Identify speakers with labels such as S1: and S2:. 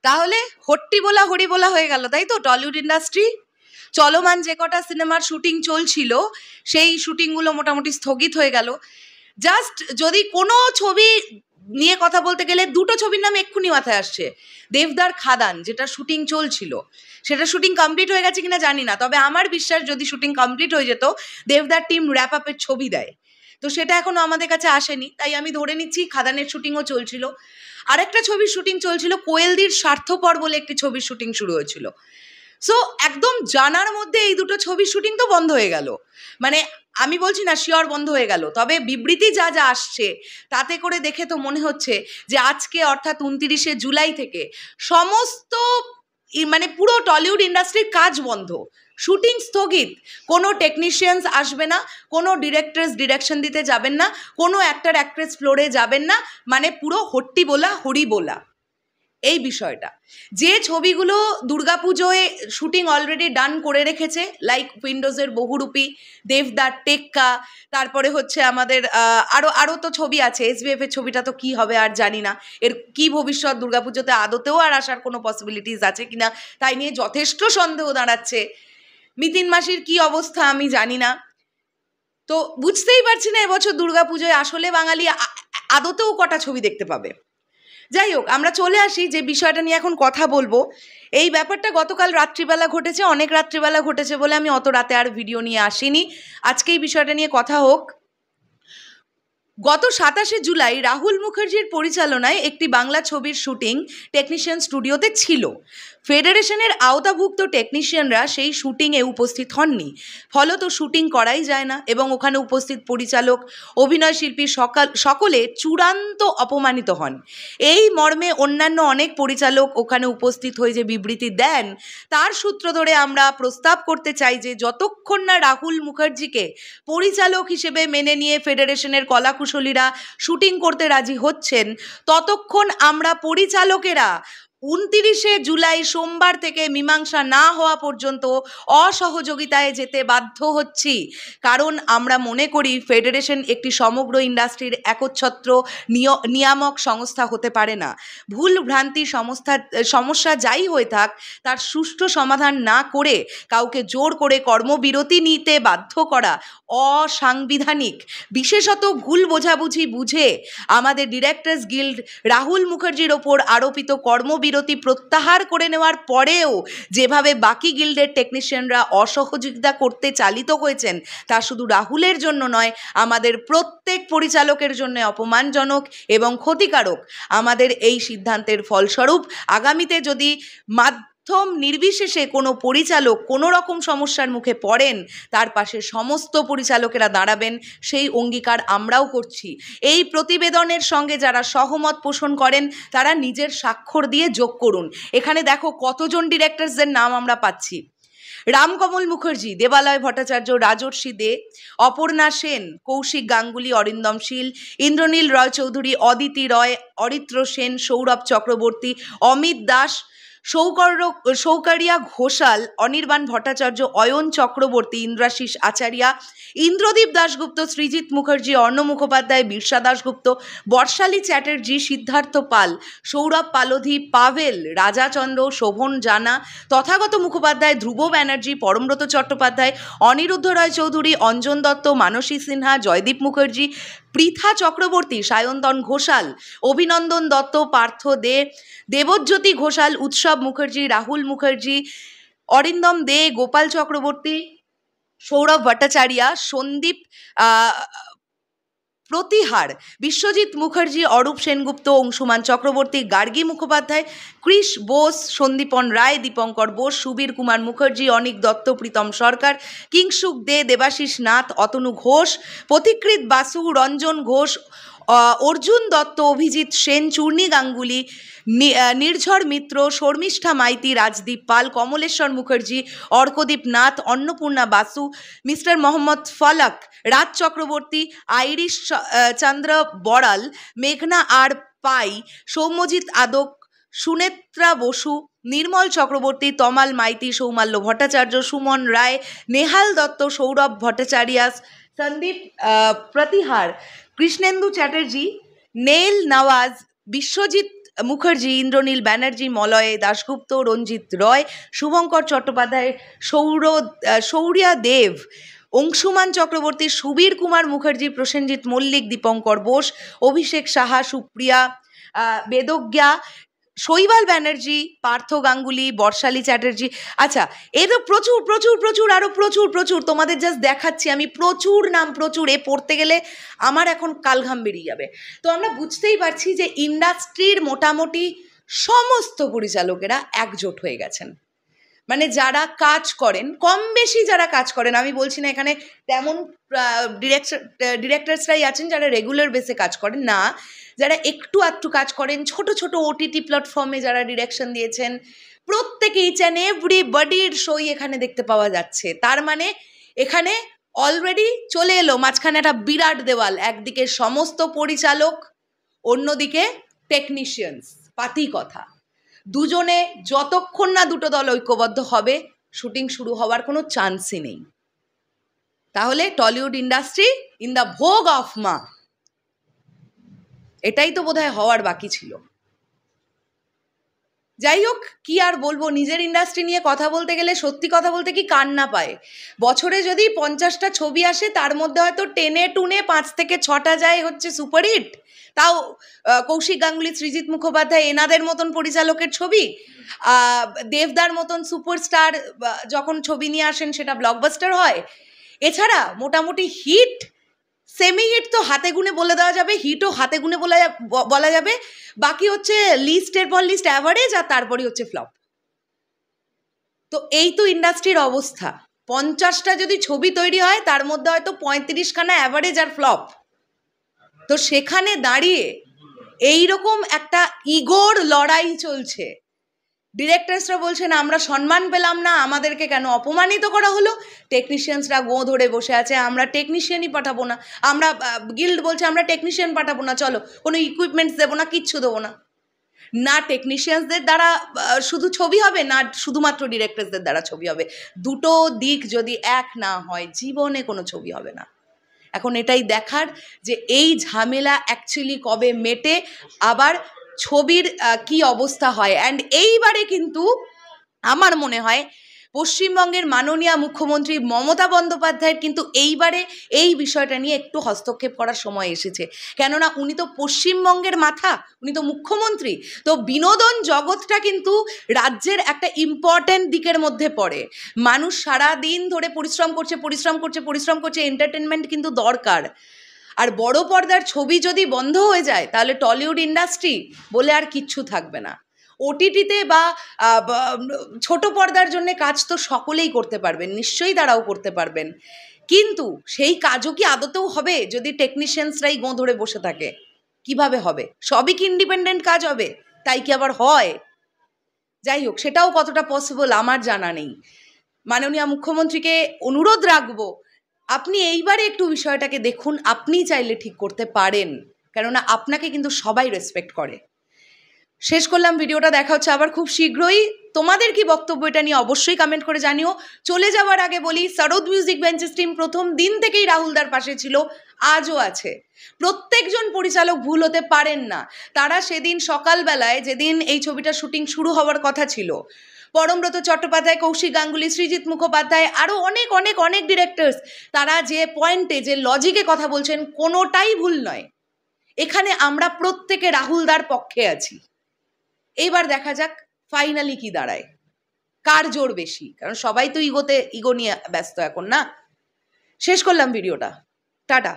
S1: তাহলে হট্টি বলা হরি বলা হয়ে গেল, তাই তো? টলিউড ইন্ডাস্ট্রি চলমান যে কটা সিনেমার শুটিং চলছিল সেই শুটিংগুলো মোটামুটি স্থগিত হয়ে গেল। জাস্ট যদি কোনো ছবি নিয়ে কথা বলতে গেলে দুটো ছবির নাম এক্ষুনি মাথায় আসছে। দেবদার খাদান, যেটা শুটিং চলছিল, সেটা শুটিং কমপ্লিট হয়ে গেছে কিনা জানি না, তবে আমার বিশ্বাস যদি শুটিং কমপ্লিট হয়ে যেত দেবদার টিম র্যাপ আপের ছবি দেয়। তো সেটা এখনো আমাদের কাছে আসেনি, তাই আমি ধরে নিচ্ছি খাদানের শুটিংও চলছিল। আরেকটা ছবির শুটিং চলছিল, কোয়েলদির স্বার্থপর বলে একটি ছবির শুটিং শুরু হয়েছিল। সো একদম জানার মধ্যে এই দুটো ছবির শুটিং তো বন্ধ হয়ে গেল। মানে আমি বলছি না শিওর বন্ধ হয়ে গেল, তবে বিবৃতি যা যা আসছে তাতে করে দেখে তো মনে হচ্ছে যে আজকে অর্থাৎ 29শে জুলাই থেকে সমস্ত মানে পুরো টলিউড ইন্ডাস্ট্রির কাজ বন্ধ, শুটিং স্থগিত, কোনো টেকনিশিয়ানস আসবে না, কোনো ডিরেক্টরস ডিরেকশন দিতে যাবেন না, কোনো অ্যাক্টর অ্যাক্ট্রেস ফ্লোরে যাবেন না, মানে পুরো হট্টি বলা হরি বলা এই বিষয়টা। যে ছবিগুলো দুর্গাপুজোয় শুটিং অলরেডি ডান করে রেখেছে, লাইক উইন্ডোজের বহুরূপী, দেবদার টেক্কা, তারপরে হচ্ছে আমাদের আরও তো ছবি আছে, SBF এর ছবিটা তো কি হবে আর জানি না, এর কি ভবিষ্যৎ, দুর্গাপুজোতে আদতেও আর আসার কোনো পসিবিলিটিস আছে কিনা তাই নিয়ে যথেষ্ট সন্দেহ দাঁড়াচ্ছে। মিতিন মাসির কি অবস্থা আমি জানি না। তো বুঝতেই পারছি না এবছর দুর্গাপুজোয় আসলে বাঙালি আদতেও কটা ছবি দেখতে পাবে। যাই হোক, আমরা চলে আসি যে বিষয়টা নিয়ে এখন কথা বলবো। এই ব্যাপারটা গতকাল রাত্রিবেলা ঘটেছে, অনেক রাত্রিবেলা ঘটেছে বলে আমি অত রাতে আর ভিডিও নিয়ে আসিনি। আজকে এই বিষয়টা নিয়ে কথা হোক। গত 27শে জুলাই রাহুল মুখার্জির পরিচালনায় একটি বাংলা ছবির শুটিং টেকনিশিয়ান স্টুডিওতে ছিল। ফেডারেশনের আওতাভুক্ত টেকনিশিয়ানরা সেই শুটিংয়ে উপস্থিত হননি, ফলত শুটিং করাই যায় না এবং ওখানে উপস্থিত পরিচালক, অভিনয় শিল্পী সকলে চূড়ান্ত অপমানিত হন। এই মর্মে অন্যান্য অনেক পরিচালক ওখানে উপস্থিত হয়ে যে বিবৃতি দেন তার সূত্র ধরে আমরা প্রস্তাব করতে চাই যে যতক্ষণ না রাহুল মুখার্জিকে পরিচালক হিসেবে মেনে নিয়ে ফেডারেশনের কলাকুশলীরা শুটিং করতে রাজি হচ্ছেন, ততক্ষণ আমরা পরিচালকেরা 29শে জুলাই সোমবার থেকে মীমাংসা না হওয়া পর্যন্ত অসহযোগিতায় যেতে বাধ্য হচ্ছি। কারণ আমরা মনে করি ফেডারেশন একটি সমগ্র ইন্ডাস্ট্রির একচ্ছত্র নিয়ামক সংস্থা হতে পারে না। ভুল ভ্রান্তি সমস্যা যাই হয়ে থাক তার সুষ্ঠু সমাধান না করে কাউকে জোর করে কর্মবিরতি নিতে বাধ্য করা অসাংবিধানিক। বিশেষত ভুল বোঝাবুঝি বুঝে আমাদের ডিরেক্টর্স গিল্ড রাহুল মুখার্জির ওপর আরোপিত কর্মবিরতি প্রত্যাহার করে নেওয়ার পরেও যেভাবে বাকি গিল্ডের টেকনিশিয়ানরা অসহযোগিতা করতে চালিত হয়েছেন তা শুধু রাহুলের জন্য নয়, আমাদের প্রত্যেক পরিচালকের জন্য অপমানজনক এবং ক্ষতিকারক। আমাদের এই সিদ্ধান্তের ফলস্বরূপ আগামীতে যদি নির্বিশেষে কোনো পরিচালক কোনো রকম সমস্যার মুখে পড়েন তার পাশে সমস্ত পরিচালকেরা দাঁড়াবেন, সেই অঙ্গীকার আমরাও করছি। এই প্রতিবেদনের সঙ্গে যারা সহমত পোষণ করেন তারা নিজের স্বাক্ষর দিয়ে যোগ করুন। এখানে দেখো কতজন ডিরেক্টরসদের নাম আমরা পাচ্ছি: রামকমল মুখার্জি, দেবালয় ভট্টাচার্য, রাজর্ষি দে, অপর্ণা সেন, কৌশিক গাঙ্গুলি, অরিন্দম শীল, ইন্দ্রনীল রয় চৌধুরী, অদিতি রয়, অরিত্র সেন, সৌরভ চক্রবর্তী, অমিত দাস, সৌকারিয়া ঘোষাল, অনির্বাণ ভট্টাচার্য, অয়ন চক্রবর্তী, ইন্দ্রাশিস আচারিয়া, ইন্দ্রদীপ দাশগুপ্ত, সৃজিত মুখার্জি, অর্ণ মুখোপাধ্যায়, বিরসা দাশগুপ্ত, বর্ষালী চ্যাটার্জি, সিদ্ধার্থ পাল, সৌরভ পালোধি, পাভেল, রাজাচন্দ্র, শোভন জানা, তথাগত মুখোপাধ্যায়, ধ্রুব ব্যানার্জি, পরমব্রত চট্টোপাধ্যায়, অনিরুদ্ধ রায় চৌধুরী, অঞ্জন দত্ত, মানসী সিনহা, জয়দীপ মুখার্জি, পৃথা চক্রবর্তী, সায়ন্তন ঘোষাল, অভিনন্দন দত্ত, পার্থ দে, দেবজ্যোতি ঘোষাল, উৎসব মুখার্জি, রাহুল মুখার্জি, অরিন্দম দে, গোপাল চক্রবর্তী, সৌরভ ভট্টাচার্য, সন্দীপ প্রতিহার, বিশ্বজিৎ মুখার্জি, অরূপ সেনগুপ্ত, অংশুমান চক্রবর্তী, গার্গী মুখোপাধ্যায়, কৃষ বোস, সন্দীপন রায়, দীপঙ্কর বোস, সুবীর কুমার মুখার্জি, অনিক দত্ত, প্রীতম সরকার, কিংসুক দে, দেবাশিস নাথ, অতনু ঘোষ, পথিকৃৎ বাসু, রঞ্জন ঘোষ, অর্জুন দত্ত, অভিজিৎ সেন, চূর্ণী গাঙ্গুলি, নির্ঝর মিত্র, শর্মিষ্ঠা মাইতি, রাজদীপ পাল, কমলেশ্বর মুখার্জি, অর্কদীপ নাথ, অন্নপূর্ণা বাসু, মিস্টার মোহাম্মদ ফলক, রাজ চক্রবর্তী, আইরিশ চন্দ্র বড়াল, মেঘনা আর পাই, সৌম্যজিৎ আদক, সুনেত্রা বসু, নির্মল চক্রবর্তী, তমাল মাইতি, সৌমাল্য ভট্টাচার্য, সুমন রায়, নেহাল দত্ত, সৌরভ ভট্টাচার্য, সন্দীপ প্রতিহার, কৃষ্ণেন্দু চ্যাটার্জি, নেল নওয়াজ, বিশ্বজিৎ মুখার্জি, ইন্দ্রনীল ব্যানার্জি, মলয় দাশগুপ্ত, রঞ্জিত রয়, শুভঙ্কর চট্টোপাধ্যায়, শৌর্যা দেব, অংশুমান চক্রবর্তী, সুবীর কুমার মুখার্জি, প্রসেনজিৎ মল্লিক, দীপঙ্কর বোস, অভিষেক সাহা, সুপ্রিয়া বেদজ্ঞা, শৈবাল ব্যানার্জি, পার্থ গাঙ্গুলি, বর্ষালী চ্যাটার্জি। আচ্ছা, এ তো প্রচুর প্রচুর প্রচুর আরও প্রচুর প্রচুর তোমাদের জাস্ট দেখাচ্ছি আমি, প্রচুর নাম, প্রচুর। এ পড়তে গেলে আমার এখন কালঘাম বেরিয়ে যাবে। তো আমরা বুঝতেই পারছি যে ইন্ডাস্ট্রির মোটামুটি সমস্ত পরিচালকেরা একজোট হয়ে গেছেন। মানে যারা কাজ করেন, কম বেশি যারা কাজ করেন, আমি বলছি না এখানে তেমন ডিরেক্টরসরাই আছেন যারা রেগুলার বেসে কাজ করেন না, যারা একটু আধটু কাজ করেন, ছোট ছোট ওটিটি প্ল্যাটফর্মে যারা ডিরেকশন দিয়েছেন, প্রত্যেকে ইচ অ্যান্ড এভরিবডির সই এখানে দেখতে পাওয়া যাচ্ছে। তার মানে এখানে অলরেডি চলে এলো মাঝখানে একটা বিরাট দেওয়াল, একদিকে সমস্ত পরিচালক, অন্যদিকে টেকনিশিয়ানস। পাতি কথা, দুজনে যতক্ষণ না দুটো দল ঐক্যবদ্ধ হবে শুটিং শুরু হওয়ার কোনো চান্সই নেই। তাহলে টলিউড ইন্ডাস্ট্রি ইন দ্য ভোগ অফ মা, এটাই তো বোধহয় হওয়ার বাকি ছিল। যাই হোক, কি আর বলবো, নিজের ইন্ডাস্ট্রি নিয়ে কথা বলতে গেলে সত্যি কথা বলতে কি কান্না পায়। বছরে যদি 50টা ছবি আসে, তার মধ্যে হয়তো টেনে টুনে 5 থেকে 6টা যায় হচ্ছে সুপারহিট, তাও কৌশিক গাঙ্গুলি, সৃজিত মুখোপাধ্যায় এনাদের মতন পরিচালকের ছবি, দেবদার মতন সুপারস্টার যখন ছবি নিয়ে আসেন সেটা ব্লকবাস্টার হয়। এছাড়া মোটামুটি হিট, সেমি হিট তো হাতে গুনে বলে দেওয়া যাবে, হিটও হাতে গুনে বলা যাবে, বাকি হচ্ছে লিস্টের পর লিস্ট, অ্যাভারেজ, আর তারপরই হচ্ছে ফ্লপ। তো এই তো ইন্ডাস্ট্রির অবস্থা। 50টা যদি ছবি তৈরি হয় তার মধ্যে হয়তো 35খানা অ্যাভারেজ আর ফ্লপ। তো সেখানে দাঁড়িয়ে এইরকম একটা ইগোর লড়াই চলছে। ডিরেক্টরসরা বলছেন আমরা সম্মান পেলাম না, আমাদেরকে কেন অপমানিত করা হলো। টেকনিশিয়ানসরা গো ধরে বসে আছে, আমরা টেকনিশিয়ানই পাঠাবো না, আমরা গিল্ড বলছে আমরা টেকনিশিয়ান পাঠাবো না, চলো কোনো ইকুইপমেন্টস দেবো না, কিচ্ছু দেবো না। না টেকনিশিয়ানসদের দ্বারা শুধু ছবি হবে, না শুধুমাত্র ডিরেক্টরসদের দ্বারা ছবি হবে। দুটো দিক যদি এক না হয় জীবনে কোনো ছবি হবে না। এখন এটাই দেখার যে এই ঝামেলা অ্যাকচুয়ালি কবে মেটে, আবার ছবির কি অবস্থা হয়। অ্যান্ড এইবারে কিন্তু আমার মনে হয় পশ্চিমবঙ্গের মাননীয় মুখ্যমন্ত্রী মমতা বন্দ্যোপাধ্যায়ের কিন্তু এইবারে এই বিষয়টা নিয়ে একটু হস্তক্ষেপ করার সময় এসেছে। কেননা উনি তো পশ্চিমবঙ্গের মাথা, উনি তো মুখ্যমন্ত্রী। তো বিনোদন জগৎটা কিন্তু রাজ্যের একটা ইম্পর্ট্যান্ট দিকের মধ্যে পড়ে। মানুষ সারা দিন ধরে পরিশ্রম করছে, এন্টারটেনমেন্ট কিন্তু দরকার। আর বড় পর্দার ছবি যদি বন্ধ হয়ে যায় তাহলে টলিউড ইন্ডাস্ট্রি বলে আর কিচ্ছু থাকবে না। ওটিটিতে বা ছোট পর্দার জন্য কাজ তো সকলেই করতে পারবেন, নিশ্চয়ই তারাও করতে পারবেন, কিন্তু সেই কাজও কি আদতেও হবে যদি টেকনিশিয়ানসরাই গো ধরে বসে থাকে? কিভাবে হবে? সবই কি ইন্ডিপেন্ডেন্ট কাজ হবে? তাই কি আবার হয়? যাই হোক, সেটাও কতটা পসিবল আমার জানা নেই। মাননীয় মুখ্যমন্ত্রীকে অনুরোধ রাখবো, আপনি এইবারে একটু বিষয়টাকে দেখুন, আপনি চাইলে ঠিক করতে পারেন, কেননা আপনাকে কিন্তু সবাই রেসপেক্ট করে। শেষ করলাম ভিডিওটা, দেখা হচ্ছে আবার খুব শীঘ্রই। তোমাদের কি বক্তব্য এটা নিয়ে অবশ্যই কমেন্ট করে জানিও। চলে যাওয়ার আগে বলি, সরোদ মিউজিক বেঞ্চেস টিম প্রথম দিন থেকেই রাহুলদার পাশে ছিল, আজও আছে। প্রত্যেকজন পরিচালক ভুল হতে পারেন না। তারা সেদিন সকালবেলায়, যেদিন এই ছবিটা শুটিং শুরু হওয়ার কথা ছিল, পরমব্রত চট্টোপাধ্যায়, কৌশিক গাঙ্গুলি, সৃজিত মুখোপাধ্যায়, আরও অনেক অনেক অনেক ডিরেক্টরস, তারা যে পয়েন্টে, যে লজিকে কথা বলছেন কোনোটাই ভুল নয়। এখানে আমরা প্রত্যেকে রাহুলদার পক্ষে আছি। এইবার দেখা যাক ফাইনালি কি দাঁড়ায়, কার জোর বেশি, কারণ সবাই তো ইগো নিয়ে ব্যস্ত এখন না। শেষ করলাম ভিডিওটা, টাটা।